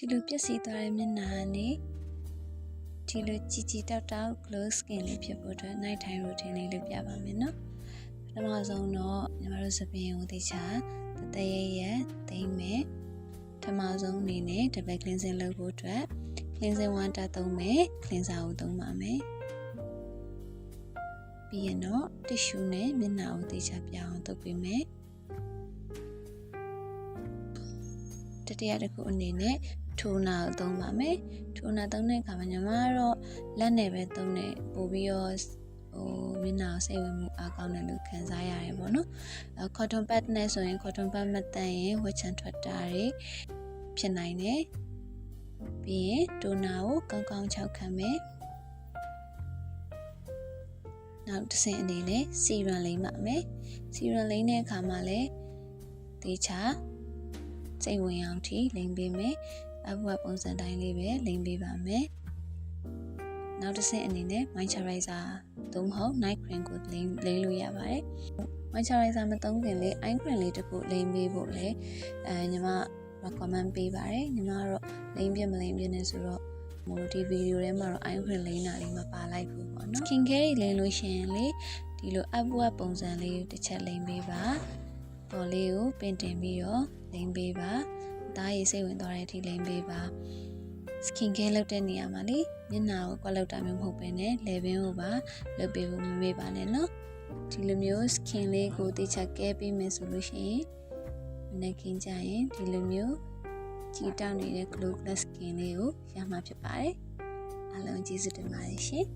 ဒီလိုပြည့်စည်သွားတဲ့မျက်နှာနဲ့ဒီလိုကြည်ကြည်တောက်တောက် glow skin လေးဖြစ်ဖို့အတွက် night time routine လေးလုပ်ပြပါမယ်နော်ပထမဆုံးတော့ညီမတို့စပင်ကိုတခြားတရဲသိမ့်မယ်ပထမဆုံးအနေနဲ့ double cleansing လုပ်ဖို့အတွက် cleansing water သုံးမယ် cleanser ကိုသုံးပါမယ်ပြီးရင်တော့ tissue နဲ့မျက်နှာကိုတခြားပြအောင်တုပ်ပေးမယ်တတိယတစ်ခုအနေနဲ့ထိုနာကိုသုံးပါမယ်ထိုနာသုံးတဲ့အခါမှာညီမကတော့လက်နဲ့ပဲသုံးတယ်ပို့ပြီးတော့မျက်နှာစိတ်ဝင်မှုအားကောင်းတယ်လို့ခံစားရတယ်ပေါ့နော်cotton pad နဲ့ဆိုရင် cotton pad မတန်ရင်ဝက်ချန်ထွက်တာတွေဖြစ်နိုင်တယ်ပြီးရင်ထိုနာကိုကောင်းကောင်းခြောက်ခံမယ်နောက်တစ်ဆင့်အနေနဲ့ serum လိမ့်ပါမယ် serum လိမ့်တဲ့အခါမှာလည်းတေချာစိတ်ဝင်အောင်ထိလိမ့်ပေးမယ်အဘွားပုံစံတိုင်းလေးပဲလိမ့်ပေးပါမယ်နောက်တစ်ဆင့်အနေနဲ့ moisturizer သို့မဟုတ် night cream ကိုလိမ့်လို့ရပါတယ် moisturizer မသုံးခင်လေး eye cream လေးတစ်ခုလိမ့်ပေးဖို့လည်းညီမ recommend ပေးပါတယ်ညီမကတော့လိမ့်ပြမလိမ့်ပြနေဆိုတော့ဒီဗီဒီယိုထဲမှာတော့ eye cream လိမ့်တာလေးမပါလိုက်ဘူးပေါ့နော် skin care လိမ့်လို့ရှိရင်လေဒီလိုအဘွားပုံစံလေးတစ်ချက်လိမ့်ပေးပါပေါ်လေးကိုပင်တင်ပြီးတော့လိမ့်ပေးပါသားရည်စိတ်ဝင်သွားတဲ့အထိလိမ့်ပေးပါ skin care လုပ်တဲ့နေရာမှာလေမျက်နှာကိုကွက်လောက်တာမျိုးမဟုတ်ဘဲနဲ့လည်ပင်းကိုပါလုပ်ပေးဖို့မမေ့ပါနဲ့နော်ဒီလိုမျိုး skin လေးကိုတိကျကဲပေးမယ်ဆိုလို့ရှိရင်မနေ့ကကြရင်ဒီလိုမျိုးကြည်တောက်နေတဲ့ glow plus skin လေးကိုရမှာဖြစ်ပါတယ်အားလုံးကျေးဇူးတင်ပါတယ်ရှင်